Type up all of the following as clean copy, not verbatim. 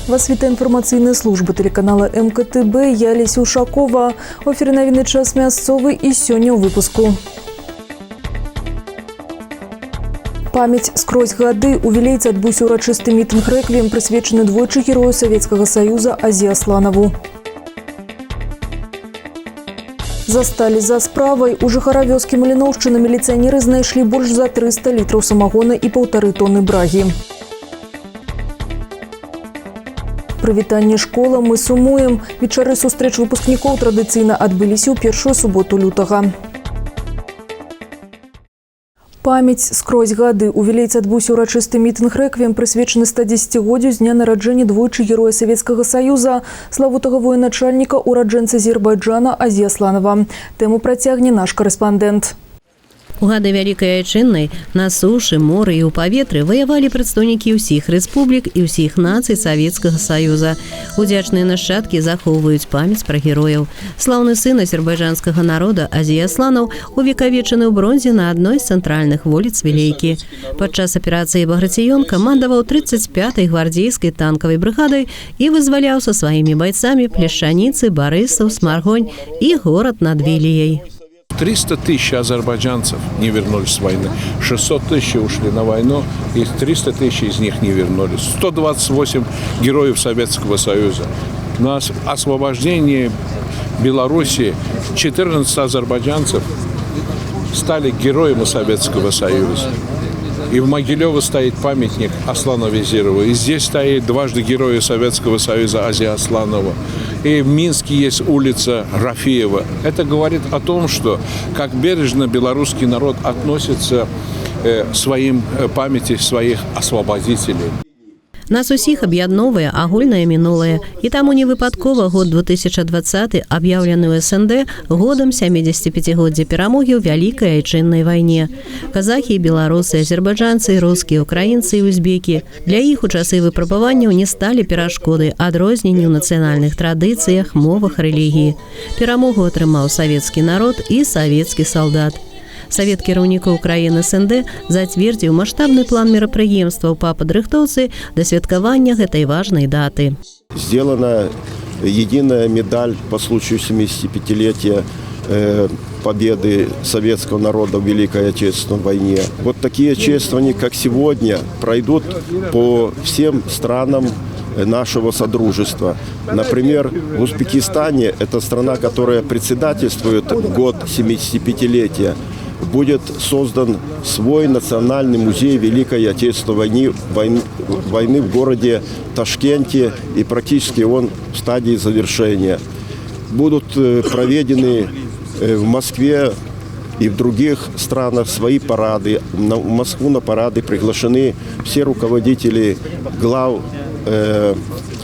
Вас вітає інформаційна служба телеканала МКТБ. Я Олеся Ушакова. В ефірі новини «Час місцевий» і сьогодні у випуску. Пам'ять скрозь гады. У Вілейці адбыўся урачысты мітинг-рэквіем, прысвечаны двойчы герою Советского Союза Азе Асланову. Застали за справай. У жыхара вёскі Маліноўшчына міліцыянеры знайшлі больш за 300 літраў самагона і 1,5 тонны брагі. Прывітанне школам мы сумуем. Вечары сустрэч выпускнікоў традыцыйна адбыліся ў першую суботу лютага. Памяць скрозь гады. У Вілейцы адбыўся урачысты мітинг-рэквіем, прысвечаны 110-годдзю з дня нараджэння двойчы героя Советского Союза, славутага военачальніка, ураджэнца Азербайджана Азе Асланова. Тэму працягне наш корэспандэнт. У гады Вялікай Айчыннай на сушы, моры і ў паветры ваявалі прадстаўнікі ўсіх рэспублік і ўсіх нацый Савецкага Саюза. Удзячныя нашчадкі захоўваюць памяць пра герояў. Слаўны сын азербайджанскага народа Азе Асланаў увекавечаны ў бронзе на адной з цэнтральных вуліц Вілейкі. Падчас аперацыі «Баграцыён» камандаваў 35-й гвардзейскай танкавай брыгадай і вызваляў са сваімі байцамі Плешчаніцы, Барысаў, Смаргонь і горад над Віліяй. 300 тысяч азербайджанцев не вернулись с войны, 600 тысяч ушли на войну, и 300 тысяч из них не вернулись. 128 героев Советского Союза. На освобождении Белоруссии 14 азербайджанцев стали героями Советского Союза. И в Могилёво стоит памятник Аслану Везирову. И здесь стоит дважды героя Советского Союза Азе Асланову. И в Минске есть улица Рафиева. Это говорит о том, что как бережно белорусский народ относится к своим памяти своих освободителей. Нас усіх аб'ядноўвае агульнае мінулае. І таму не выпадкова год 2020 аб'яўлены ў СНД годам 75-годдзя перамогі ў Вялікай Айчыннай вайне. Казахі і беларусы, азербайджанцы, рускія, украінцы і узбекі. Для іх у часы выпрабаванняў не сталі перашкоды адрозненні ў нацыянальных традыцыях, мовах, рэлігіі. Перамогу атрымаў савецкі народ і савецкі салдат. Савет кіраўнікоў краін СНД зацвердзіў маштабны план мерапрыемстваў па падрыхтоўцы да святкавання гэтай важнай даты. Сделана единая медаль по случаю 75-летия победы советского народа в Великой Отечественной войне. Вот такие чествования, как сегодня, пройдут по всем странам нашего содружества. Например, в Узбекистане, это страна, которая председательствует в год 75-летия, будет создан свой национальный музей Великой Отечественной войны в городе Ташкенте, и практически он в стадии завершения. Будут проведены в Москве и в других странах свои парады. В Москву на парады приглашены все руководители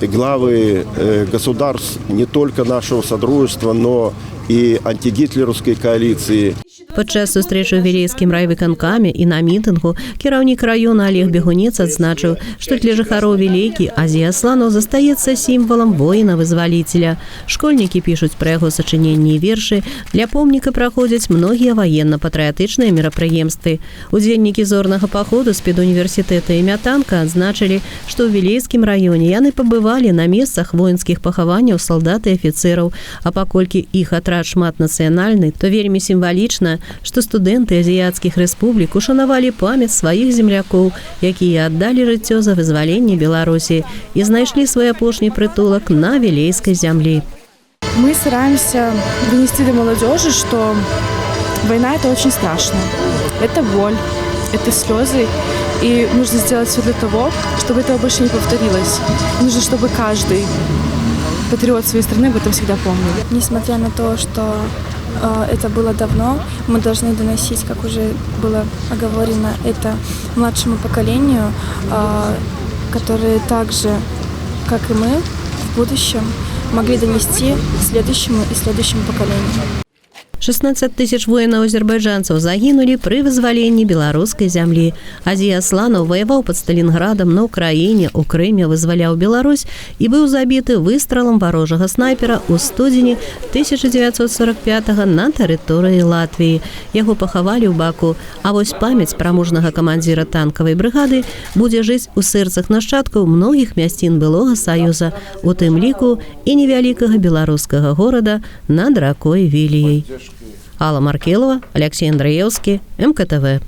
главы государств не только нашего содружества, но и антигитлеровской коалиции. Падчас сустрэчы ў вілейскім райвыканкаме і на мітынгу кіраўнік раёна Олег Бегунец адзначыў, што для жыхароў Вілейкі Азе Асланаў застаецца сімвалам воіна-вызваліцеля. Школьнікі пішуць пра яго сачыненні і вершы, для помніка праходзяць многія ваенна-патрыятычныя мерапрыемствы. Удзельнікі зорнага паходу з педуніверсітэта імя Танка адзначылі, што ў вілейскім раёне яны пабывалі на месцах воінскіх пахаванняў салдат і афіцэраў, а паколькі іх атрад шматнацыянальны, то вельмі сімвалічна, што студэнты азіяцкіх рэспублік ушанавалі памяць сваіх землякоў, якія аддалі жыццё за вызваленне Беларусі і знайшлі свой апошні прытулак на вілейскай зямлі. Мы стараемся донести до молодежи, что война – это очень страшно. Это боль, это слезы. И нужно сделать все для того, чтобы этого больше не повторилось. Нужно, чтобы каждый патриот своей страны об этом всегда помнил. Несмотря на то, что это было давно, мы должны доносить, как уже было оговорено, это младшему поколению, которые так же, как и мы, в будущем могли донести следующему и следующему поколению. 16 тысяч воинаў-азербайджанцаў загінулі пры вызваленні беларускай зямлі. Азія Асланаў ваяваў пад Сталінградам на Украіне, у Крыме вызваляў Беларусь і быў забіты выстралам варожага снайпера ў студзені 1945 на тэрыторыі Латвіі. Яго пахавалі ў Баку, а вось памяць пра мужнага камандзіра танкавай брыгады будзе жыць у сэрцах нашчадкаў многіх мясцін былога Саюза, у тым ліку і невялікага беларускага горада над ракой Віліяй. Алла Маркелова, Алексей Андреевский, МКТВ.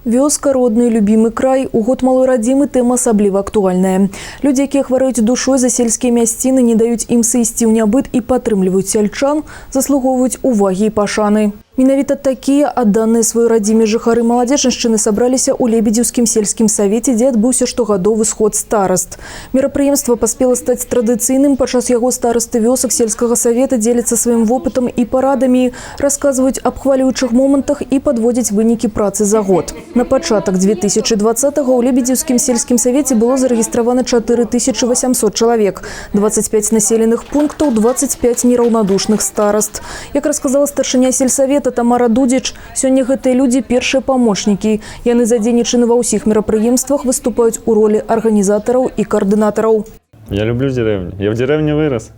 Вёска, родны, любімы край. У год малой радзімы тэма асабліва актуальная. Людзі, якія хварэюць душой за сельскія мясціны, не даюць ім сысці ў нябыт і падтрымліваюць сельчан, заслугоўваюць увагі і пашаны. Менавіта такія адданыя сваёй радзіме жыхары Маладзечыншчыны сабраліся ў Лебедзеўскім сельскім савеце, дзе адбыўся штогадовы сход старост. Мерапрыемства паспела стаць традыцыйным. Падчас яго старосты вёсак сельскага савета дзеляцца сваім вопытам і парадамі, расказваюць аб хвалюючых момантах і падводзяць вынікі працы за год. На пачатак 2020-го ў Лебедзеўскім сельскім савеце было зарэгістравана 4800 чалавек, 25 населеных пунктаў, 25 нераўнадушных старост. Як расказала старшыня сельсавета Тамара Дудзіч, сёння гэтыя людзі першыя памочнікі. Яны задзейнічаны ва ўсіх мерапрыемствах, выступаюць у ролі арганізатараў і координатараў. Я люблю деревню. Я в деревне вырос.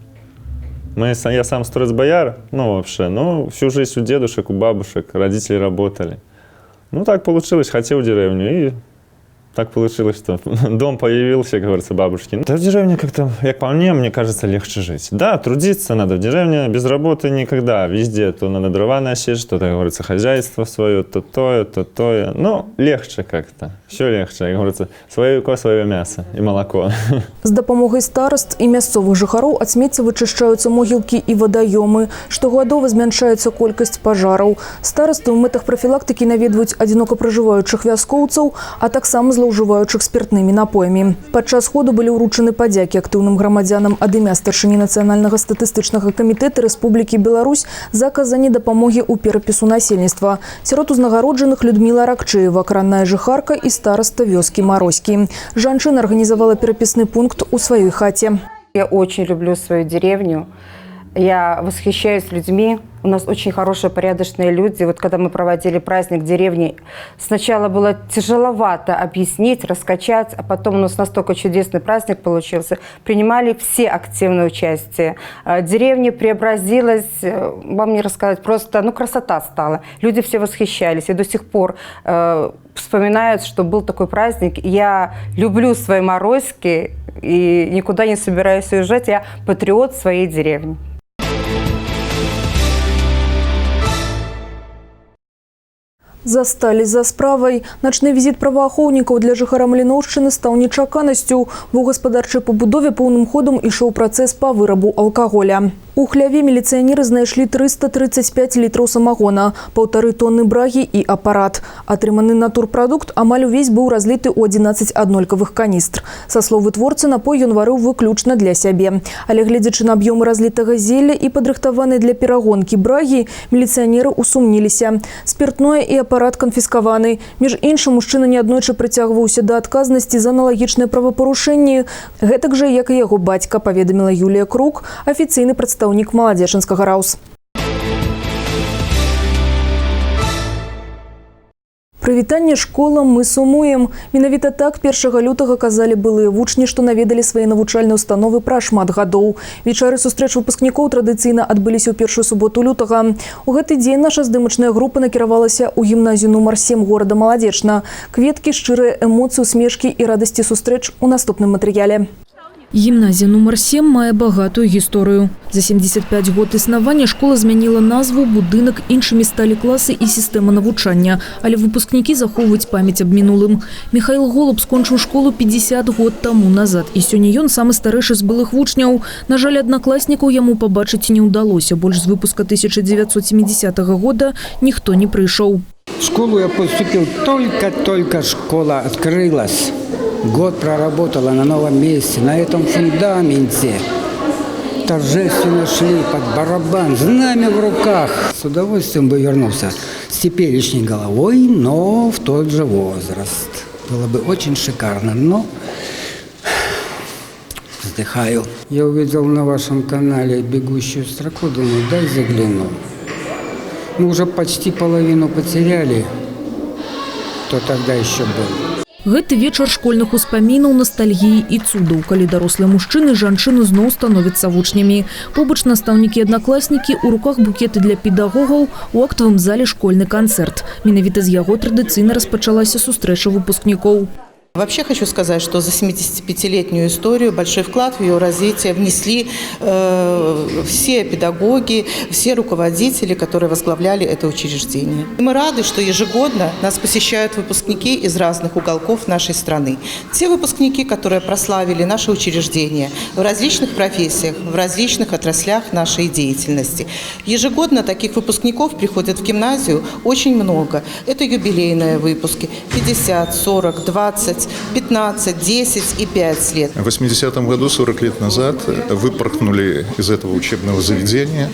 Я сам сторец-бояр, всю жизнь у дедушек, у бабушек, родители работали. Так получилось, хотел деревню, и так получилось, что дом появился, как говорится, бабушки. Да в деревне как-то, как по мне кажется, легче жить. Да, трудиться надо в деревне, без работы никогда. Везде то надо дрова носить, что-то, как говорится, хозяйство свое, то тое. Легче как-то, все легче, как говорится, свое яйко, свое мясо и молоко. З дапамогай старост і мясцовых жыхароў ад смецця вычышчаюцца могілкі і вадаёмы. Штогадова змяншаецца колькасць пажараў. Старосты ў мэтах прафілактыкі наведваюць адзінока пражываючых вяскоўцаў, а таксама злоўжываючых спиртнымі напоямі. Падчас сходу былі ўручаны падзякі актыўным грамадзянам ад імя старшыні Нацыянальнага статыстычнага камітэта Рэспублікі Беларусь за аказанне дапамогі ў перапісу насельніцтва. Сярод узнагароджаных Людміла Ракчэева, каранная жыхарка і староста вёскі Мароські. Жанчына арганізавала перапісны пункт у сваёй хаце. Я очень люблю свою деревню. Я восхищаюсь людьми. У нас очень хорошие, порядочные люди. Вот когда мы проводили праздник деревни, сначала было тяжеловато объяснить, раскачать, а потом у нас настолько чудесный праздник получился. Принимали все активное участие. Деревня преобразилась, вам не рассказать, просто красота стала. Люди все восхищались и до сих пор вспоминают, что был такой праздник. Я люблю свои Морозки и никуда не собираюсь уезжать. Я патриот своей деревни. Засталі за справай. Начны візіт праваахоўнікаў для жыхара Маліноўшчыны стаў нечаканасцю. Ва гаспадарчай пабудове поўным ходам ішоў працэс па вырабу алкаголя. У хляве міліцыянеры знайшлі 335 літраў самагона, 1,5 тонны брагі і апарат. Атрыманы натурпрадукт амаль увесь быў разліты ў 11 аднолькавых каністр. Са слоў вытворцы, напой ён варыў выключна для сябе. Але гледзячы на аб'ёмы разлітага зелля і падрыхтаванай для перагонкі брагі, міліцыянеры усумніліся. Спиртное і апарат канфіскаваны. Між іншым, мужчына неаднойчы прыцягваўся да адказнасці за аналагічныя правапарушэнні. Гэтак жа, як і яго бацька, паведаміла Юлія Крук, афіцыйны прадстаўнік Маладзечынскага РАУС. Прывітанне школам мы сумуем. Менавіта так 1 лютага казалі былыя вучні, што наведалі свае навучальныя установы пра шмат гадоў. Вечары сустрэч выпускнікоў традыцыйна адбыліся ў першую суботу лютага. У гэты дзень наша здымачная група накіравалася ў гімназію нумар 7 горада Маладзечна. Кветкі, шчырыя эмоцыі, усмешкі і радасці сустрэч у наступным матэрыяле. Гімназія нумар 7 мае багатую гісторыю. За 75 год існавання школа змяніла назву, будынак, іншымі сталі класы і сістэма навучання. Але выпускнікі захоўваюць памяць аб мінулым. Михаил Голуб скончыў школу 50 год таму назад. І сёння ён самы старэйшы з былых вучняў. На жаль, аднакласнікаў яму пабачыць не ўдалося. Больш з выпуска 1970 года ніхто не прыйшоў. В школу я поступил только школа открылась. Год проработала на новом месте, на этом фундаменте. Торжественно шли под барабан, знамя в руках. С удовольствием бы вернулся с теперешней головой, но в тот же возраст. Было бы очень шикарно, но вздыхаю. Я увидел на вашем канале бегущую строку, думаю, дай загляну. Мы уже почти половину потеряли, кто тогда еще был. Гэты вечар школьных успамінаў, ностальгіі і цудаў, калі дарослыя мужчыны і жанчыны зноў становяцца вучнямі. Побач настаўнікі і аднакласнікі, у руках букеты для педагогаў, у актавым зале школьны канцэрт. Менавіта з яго традыцыйна распачалася сустрэча выпускнікоў. Вообще хочу сказать, что за 75-летнюю историю большой вклад в ее развитие внесли все педагоги, все руководители, которые возглавляли это учреждение. И мы рады, что ежегодно нас посещают выпускники из разных уголков нашей страны. Те выпускники, которые прославили наше учреждение в различных профессиях, в различных отраслях нашей деятельности. Ежегодно таких выпускников приходят в гимназию очень много. Это юбилейные выпуски 50, 40, 20, 15, 10 и 5 лет. В 80-м году, 40 лет назад, выпорхнули из этого учебного заведения.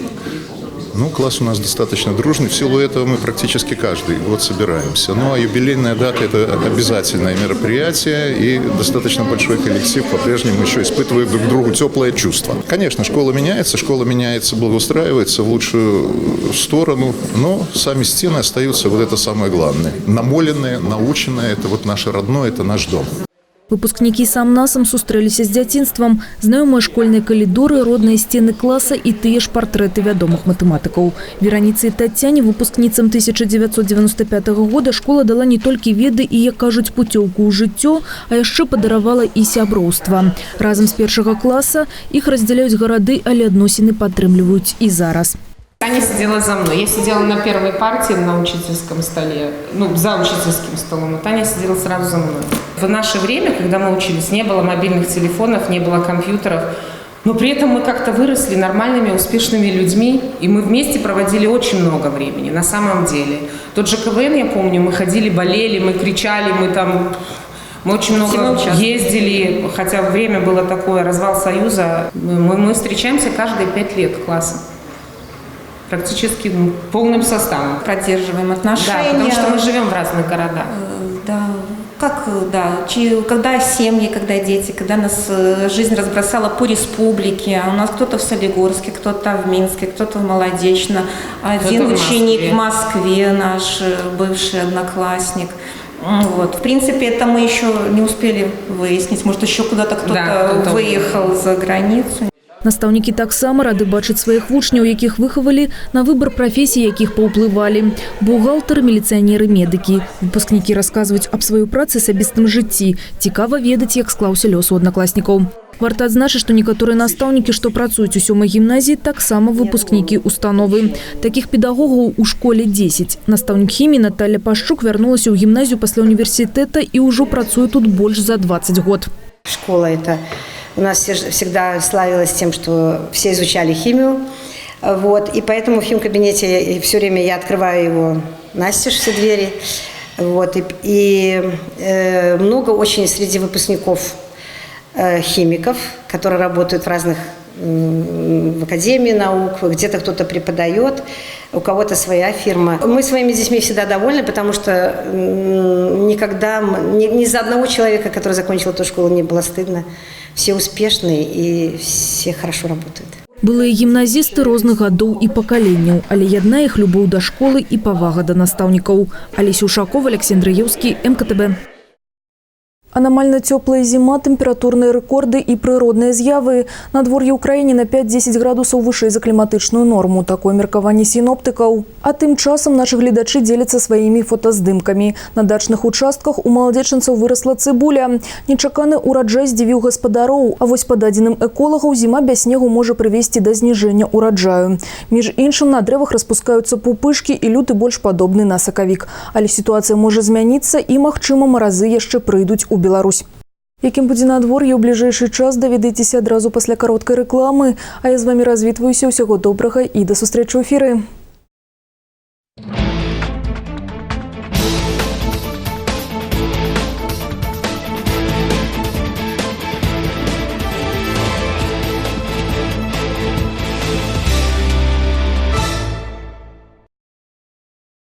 Ну, класс у нас достаточно дружный. В силу этого мы практически каждый год собираемся. Ну, а юбилейная дата – это обязательное мероприятие, и достаточно большой коллектив по-прежнему еще испытывает друг другу теплое чувство. Конечно, школа меняется, благоустраивается в лучшую сторону, но сами стены остаются, вот это самое главное. Намоленные, наученные – это вот наше родное, это наш дом. Выпускнікі сам-насам сустрэліся з дзяцінствам. Знаёмыя школьныя калідоры, родныя сцены класа і тыя ж партрэты вядомых матэматыкаў. Вераніцы і Тацяне, выпускніцам 1995 года, школа дала не толькі веды і, як кажуць, пуцёўку ў жыццё, а яшчэ падаравала і сяброўства. Разам з першага класа іх раздзяляюць гарады, але адносіны падтрымліваюць і зараз. Таня сидела за мной. Я сидела на первой партии на учительском столе, за учительским столом, а Таня сидела сразу за мной. В наше время, когда мы учились, не было мобильных телефонов, не было компьютеров, но при этом мы как-то выросли нормальными, успешными людьми, и мы вместе проводили очень много времени, на самом деле. Тот же КВН, я помню, мы ходили, болели, мы кричали, мы очень много ездили, хотя время было такое, развал Союза. Мы встречаемся каждые 5 лет классом. Практически полным составом. Поддерживаем отношения. Да, потому что мы живем в разных городах. Когда семьи, когда дети, когда нас жизнь разбросала по республике, а у нас кто-то в Солигорске, кто-то в Минске, кто-то в Молодечно, один ученик в Москве, наш бывший одноклассник. Вот. В принципе, это мы еще не успели выяснить. Может, еще куда-то кто-то выехал за границу. Настаўнікі таксама рады бачыць сваіх вучняў, якіх выхавалі, на выбар прафесій, якіх паўплывалі. Бухгалтары, міліцыянеры, медыкі. Выпускнікі расказваюць аб сваёй працы, асабістым жыцці. Цікава ведаць, як склаўся лёс у аднакласнікаў. Варта адзначыць, што некаторыя настаўнікі, што працуюць у 7-й гімназіі, таксама выпускнікі установы. Такіх педагогаў у школе 10. Настаўнік хіміі Наталья Пашчук вярнулася ў гімназію пасля універсітэта і ўжо працуе тут больш за 20 год. Школа это у нас всегда славилась тем, что все изучали химию. Вот, и поэтому в химкабинете все время я открываю его настежь, все двери. Вот, и много очень среди выпускников химиков, которые работают в разных в академии наук, где-то кто-то преподает, у кого-то своя фирма. Мы своими детьми всегда довольны, потому что никогда ни за одного человека, который закончил эту школу, не было стыдно. Все успешные и все хорошо работают. Былыя гімназісты розных гадоў і пакаленняў, але яднае іх любоў да школы і павага да настаўнікаў. Алеся Ушакова, Александр Яўскі, МКТБ. Аномально теплая зима, температурные рекорды и природные з'явы. Надвор'е Украине на 5-10 градусов выше за климатичную норму. Такое меркование синоптиков. А тем часом наши глядачи делятся своими фотоздымками. На дачных участках у молодеченцев выросла цибуля. Нечаканы ураджай здзівіў гаспадароў. А вось па дадзеным эколагаў зима без снегу может привести до снижения урожаю. Між іншым на древах распускаются пупышки и люты больш падобны на сакавік. Але ситуация может змяніцца и, магчыма, маразы яшчэ прыйдуць у Беларусь. Якім будзе надвор'е ў бліжэйшы час, даведайцеся адразу пасля кароткай рэкламы. А я з вами развітваюся. Усяго добрага і да сустрэчы ў эфіры.